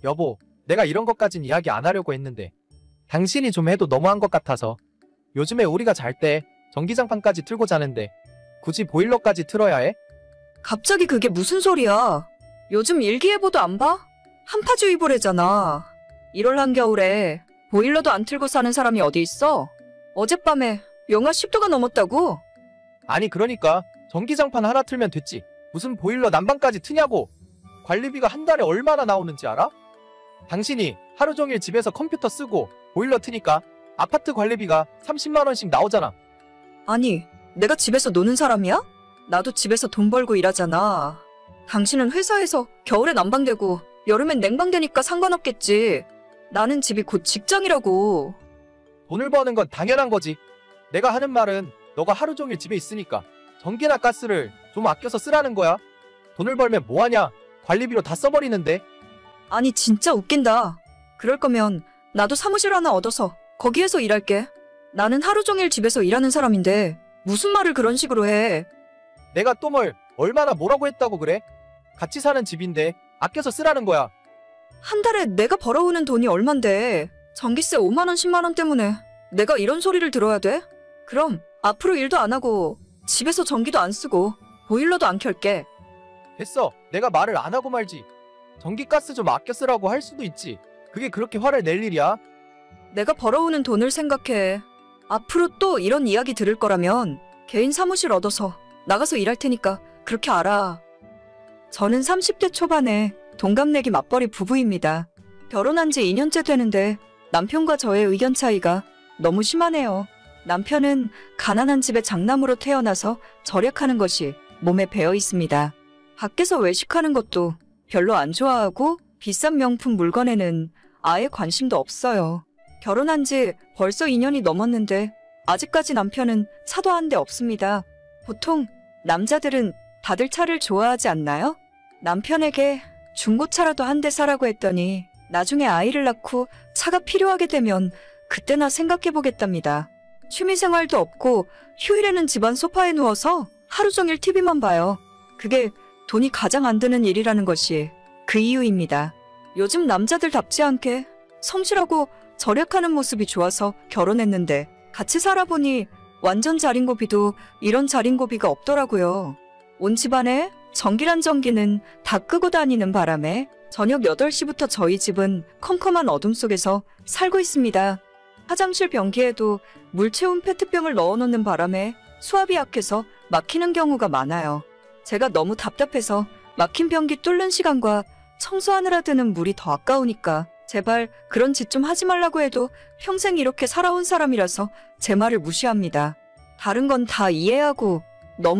여보, 내가 이런 것까진 이야기 안 하려고 했는데 당신이 좀 해도 너무한 것 같아서. 요즘에 우리가 잘 때 전기장판까지 틀고 자는데 굳이 보일러까지 틀어야 해? 갑자기 그게 무슨 소리야? 요즘 일기예보도 안 봐? 한파주의보래잖아. 1월 한겨울에 보일러도 안 틀고 사는 사람이 어디 있어? 어젯밤에 영하 10도가 넘었다고? 아니 그러니까 전기장판 하나 틀면 됐지. 무슨 보일러 난방까지 트냐고. 관리비가 한 달에 얼마나 나오는지 알아? 당신이 하루 종일 집에서 컴퓨터 쓰고 보일러 트니까 아파트 관리비가 30만 원씩 나오잖아. 아니, 내가 집에서 노는 사람이야? 나도 집에서 돈 벌고 일하잖아. 당신은 회사에서 겨울에 난방되고 여름엔 냉방되니까 상관없겠지. 나는 집이 곧 직장이라고. 돈을 버는 건 당연한 거지. 내가 하는 말은 너가 하루 종일 집에 있으니까 전기나 가스를 좀 아껴서 쓰라는 거야. 돈을 벌면 뭐하냐? 관리비로 다 써버리는데. 아니, 진짜 웃긴다. 그럴 거면 나도 사무실 하나 얻어서 거기에서 일할게. 나는 하루 종일 집에서 일하는 사람인데 무슨 말을 그런 식으로 해. 내가 또 얼마나 뭐라고 했다고 그래? 같이 사는 집인데 아껴서 쓰라는 거야. 한 달에 내가 벌어오는 돈이 얼만데 전기세 5만 원, 10만 원 때문에 내가 이런 소리를 들어야 돼? 그럼 앞으로 일도 안 하고 집에서 전기도 안 쓰고 보일러도 안 켤게. 됐어. 내가 말을 안 하고 말지. 전기가스 좀 아껴 쓰라고 할 수도 있지. 그게 그렇게 화를 낼 일이야? 내가 벌어오는 돈을 생각해. 앞으로 또 이런 이야기 들을 거라면 개인 사무실 얻어서 나가서 일할 테니까 그렇게 알아. 저는 30대 초반에 동갑내기 맞벌이 부부입니다. 결혼한 지 2년째 되는데 남편과 저의 의견 차이가 너무 심하네요. 남편은 가난한 집의 장남으로 태어나서 절약하는 것이 몸에 배어 있습니다. 밖에서 외식하는 것도 별로 안 좋아하고 비싼 명품 물건에는 아예 관심도 없어요. 결혼한 지 벌써 2년이 넘었는데 아직까지 남편은 차도 한 대 없습니다. 보통 남자들은 다들 차를 좋아하지 않나요? 남편에게 중고차라도 한 대 사라고 했더니 나중에 아이를 낳고 차가 필요하게 되면 그때나 생각해보겠답니다. 취미생활도 없고 휴일에는 집안 소파에 누워서 하루 종일 TV만 봐요. 그게 돈이 가장 안 드는 일이라는 것이 그 이유입니다. 요즘 남자들답지 않게 성실하고 절약하는 모습이 좋아서 결혼했는데 같이 살아보니 완전 자린고비도 이런 자린고비가 없더라고요. 온 집안에 전기란 전기는 다 끄고 다니는 바람에 저녁 8시부터 저희 집은 컴컴한 어둠 속에서 살고 있습니다. 화장실 변기에도 물 채운 페트병을 넣어놓는 바람에 수압이 약해서 막히는 경우가 많아요. 제가 너무 답답해서 막힌 변기 뚫는 시간과 청소하느라 드는 물이 더 아까우니까 제발 그런 짓 좀 하지 말라고 해도 평생 이렇게 살아온 사람이라서 제 말을 무시합니다. 다른 건 다 이해하고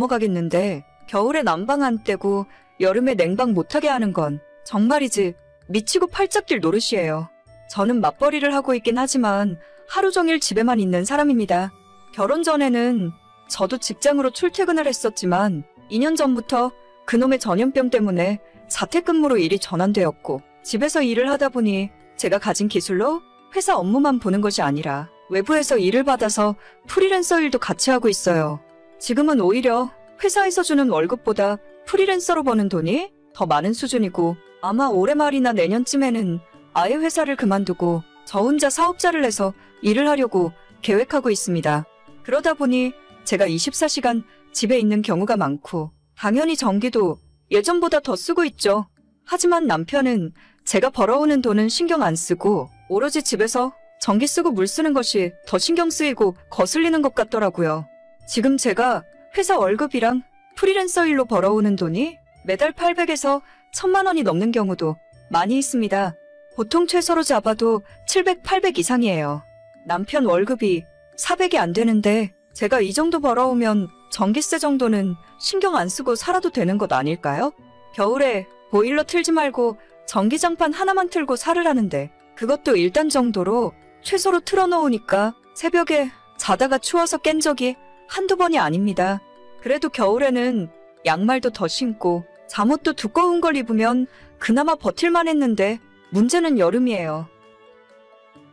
넘어가겠는데 겨울에 난방 안 떼고 여름에 냉방 못하게 하는 건 정말이지 미치고 팔짝 뛸 노릇이에요. 저는 맞벌이를 하고 있긴 하지만 하루 종일 집에만 있는 사람입니다. 결혼 전에는 저도 직장으로 출퇴근을 했었지만 2년 전부터 그놈의 전염병 때문에 자택근무로 일이 전환되었고 집에서 일을 하다 보니 제가 가진 기술로 회사 업무만 보는 것이 아니라 외부에서 일을 받아서 프리랜서 일도 같이 하고 있어요. 지금은 오히려 회사에서 주는 월급보다 프리랜서로 버는 돈이 더 많은 수준이고 아마 올해 말이나 내년쯤에는 아예 회사를 그만두고 저 혼자 사업자를 내서 일을 하려고 계획하고 있습니다. 그러다 보니 제가 24시간 집에 있는 경우가 많고 당연히 전기도 예전보다 더 쓰고 있죠. 하지만 남편은 제가 벌어오는 돈은 신경 안 쓰고 오로지 집에서 전기 쓰고 물 쓰는 것이 더 신경 쓰이고 거슬리는 것 같더라고요. 지금 제가 회사 월급이랑 프리랜서 일로 벌어오는 돈이 매달 800에서 1000만 원이 넘는 경우도 많이 있습니다. 보통 최소로 잡아도 700, 800 이상이에요. 남편 월급이 400이 안 되는데 제가 이 정도 벌어오면 전기세 정도는 신경 안 쓰고 살아도 되는 것 아닐까요? 겨울에 보일러 틀지 말고 전기장판 하나만 틀고 살으라는데 그것도 1단 정도로 최소로 틀어놓으니까 새벽에 자다가 추워서 깬 적이 한두 번이 아닙니다. 그래도 겨울에는 양말도 더 신고 잠옷도 두꺼운 걸 입으면 그나마 버틸만 했는데 문제는 여름이에요.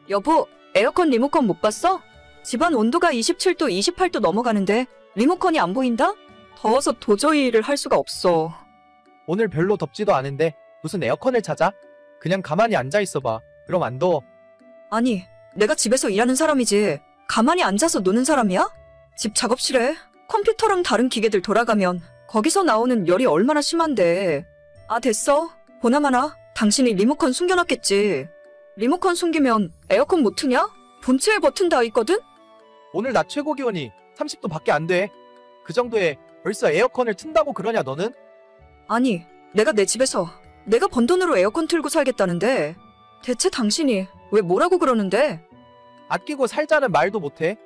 여보, 에어컨 리모컨 못 봤어? 집안 온도가 27도, 28도 넘어가는데 리모컨이 안 보인다? 더워서 도저히 일을 할 수가 없어. 오늘 별로 덥지도 않은데 무슨 에어컨을 찾아? 그냥 가만히 앉아 있어봐. 그럼 안 더워. 아니, 내가 집에서 일하는 사람이지 가만히 앉아서 노는 사람이야? 집 작업실에 컴퓨터랑 다른 기계들 돌아가면 거기서 나오는 열이 얼마나 심한데. 아, 됐어. 보나마나 당신이 리모컨 숨겨놨겠지. 리모컨 숨기면 에어컨 못 트냐? 본체에 버튼 다 있거든? 오늘 낮 최고 기온이 30도 밖에 안 돼. 그 정도에 벌써 에어컨을 튼다고 그러냐 너는? 아니, 내가 내 집에서 내가 번 돈으로 에어컨 틀고 살겠다는데 대체 당신이 왜 뭐라고 그러는데? 아끼고 살자는 말도 못해.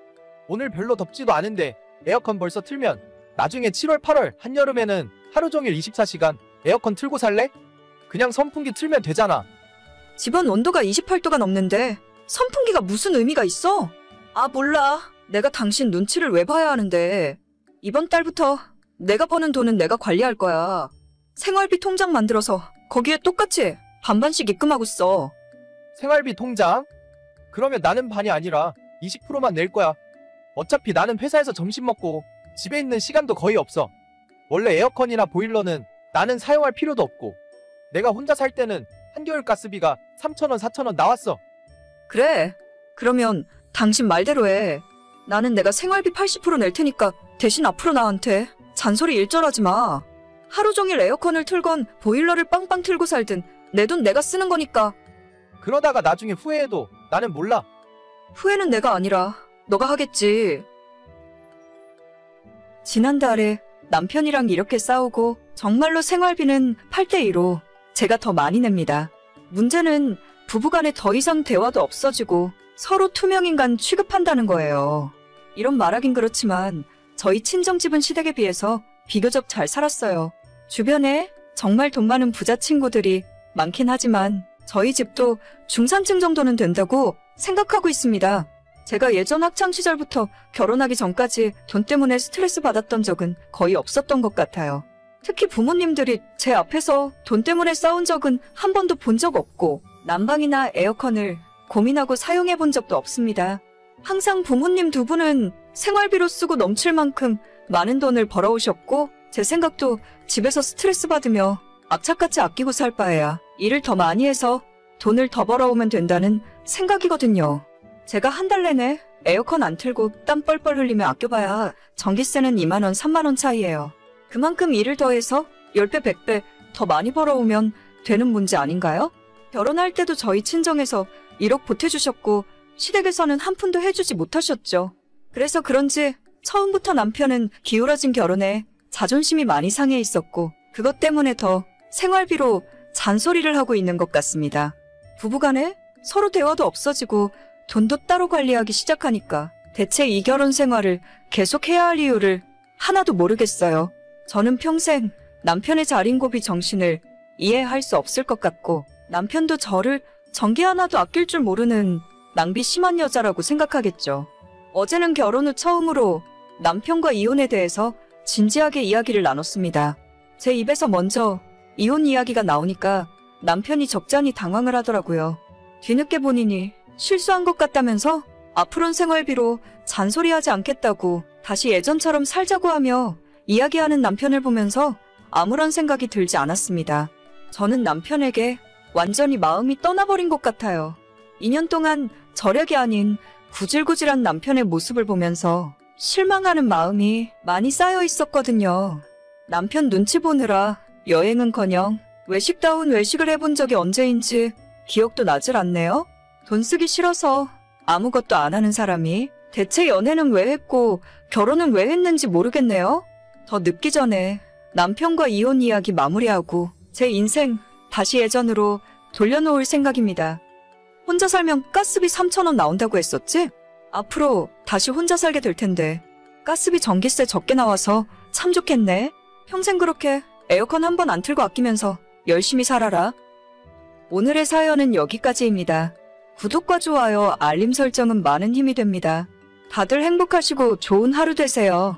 오늘 별로 덥지도 않은데 에어컨 벌써 틀면 나중에 7월 8월 한여름에는 하루 종일 24시간 에어컨 틀고 살래? 그냥 선풍기 틀면 되잖아. 집안 온도가 28도가 넘는데 선풍기가 무슨 의미가 있어? 아, 몰라. 내가 당신 눈치를 왜 봐야 하는데. 이번 달부터 내가 버는 돈은 내가 관리할 거야. 생활비 통장 만들어서 거기에 똑같이 반반씩 입금하고 써. 생활비 통장? 그러면 나는 반이 아니라 20%만 낼 거야. 어차피 나는 회사에서 점심 먹고 집에 있는 시간도 거의 없어. 원래 에어컨이나 보일러는 나는 사용할 필요도 없고 내가 혼자 살 때는 한겨울 가스비가 3,000원, 4,000원 나왔어. 그래. 그러면 당신 말대로 해. 나는 내가 생활비 80% 낼 테니까 대신 앞으로 나한테 잔소리 일절하지 마. 하루 종일 에어컨을 틀건 보일러를 빵빵 틀고 살든 내 돈 내가 쓰는 거니까. 그러다가 나중에 후회해도 나는 몰라. 후회는 내가 아니라 너가 하겠지. 지난달에 남편이랑 이렇게 싸우고 정말로 생활비는 8대2로 제가 더 많이 냅니다. 문제는 부부간에 더 이상 대화도 없어지고 서로 투명인간 취급한다는 거예요. 이런 말하긴 그렇지만 저희 친정집은 시댁에 비해서 비교적 잘 살았어요. 주변에 정말 돈 많은 부자 친구들이 많긴 하지만 저희 집도 중산층 정도는 된다고 생각하고 있습니다. 제가 예전 학창시절부터 결혼하기 전까지 돈 때문에 스트레스 받았던 적은 거의 없었던 것 같아요. 특히 부모님들이 제 앞에서 돈 때문에 싸운 적은 한 번도 본 적 없고 난방이나 에어컨을 고민하고 사용해 본 적도 없습니다. 항상 부모님 두 분은 생활비로 쓰고 넘칠 만큼 많은 돈을 벌어오셨고 제 생각도 집에서 스트레스 받으며 악착같이 아끼고 살 바에야 일을 더 많이 해서 돈을 더 벌어오면 된다는 생각이거든요. 제가 한 달 내내 에어컨 안 틀고 땀 뻘뻘 흘리며 아껴봐야 전기세는 2만 원, 3만 원 차이예요. 그만큼 일을 더해서 10배, 100배 더 많이 벌어오면 되는 문제 아닌가요? 결혼할 때도 저희 친정에서 1억 보태주셨고 시댁에서는 한 푼도 해주지 못하셨죠. 그래서 그런지 처음부터 남편은 기울어진 결혼에 자존심이 많이 상해 있었고 그것 때문에 더 생활비로 잔소리를 하고 있는 것 같습니다. 부부간에 서로 대화도 없어지고 돈도 따로 관리하기 시작하니까 대체 이 결혼 생활을 계속해야 할 이유를 하나도 모르겠어요. 저는 평생 남편의 자린고비 정신을 이해할 수 없을 것 같고 남편도 저를 전기 하나도 아낄 줄 모르는 낭비 심한 여자라고 생각하겠죠. 어제는 결혼 후 처음으로 남편과 이혼에 대해서 진지하게 이야기를 나눴습니다. 제 입에서 먼저 이혼 이야기가 나오니까 남편이 적잖이 당황을 하더라고요. 뒤늦게 본인이 실수한 것 같다면서 앞으로는 생활비로 잔소리하지 않겠다고 다시 예전처럼 살자고 하며 이야기하는 남편을 보면서 아무런 생각이 들지 않았습니다. 저는 남편에게 완전히 마음이 떠나버린 것 같아요. 2년 동안 절약이 아닌 구질구질한 남편의 모습을 보면서 실망하는 마음이 많이 쌓여 있었거든요. 남편 눈치 보느라 여행은커녕 외식다운 외식을 해본 적이 언제인지 기억도 나질 않네요. 돈 쓰기 싫어서 아무것도 안 하는 사람이 대체 연애는 왜 했고 결혼은 왜 했는지 모르겠네요. 더 늦기 전에 남편과 이혼 이야기 마무리하고 제 인생 다시 예전으로 돌려놓을 생각입니다. 혼자 살면 가스비 3,000원 나온다고 했었지? 앞으로 다시 혼자 살게 될 텐데 가스비 전기세 적게 나와서 참 좋겠네. 평생 그렇게 에어컨 한 번 안 틀고 아끼면서 열심히 살아라. 오늘의 사연은 여기까지입니다. 구독과 좋아요, 알림 설정은 많은 힘이 됩니다. 다들 행복하시고 좋은 하루 되세요.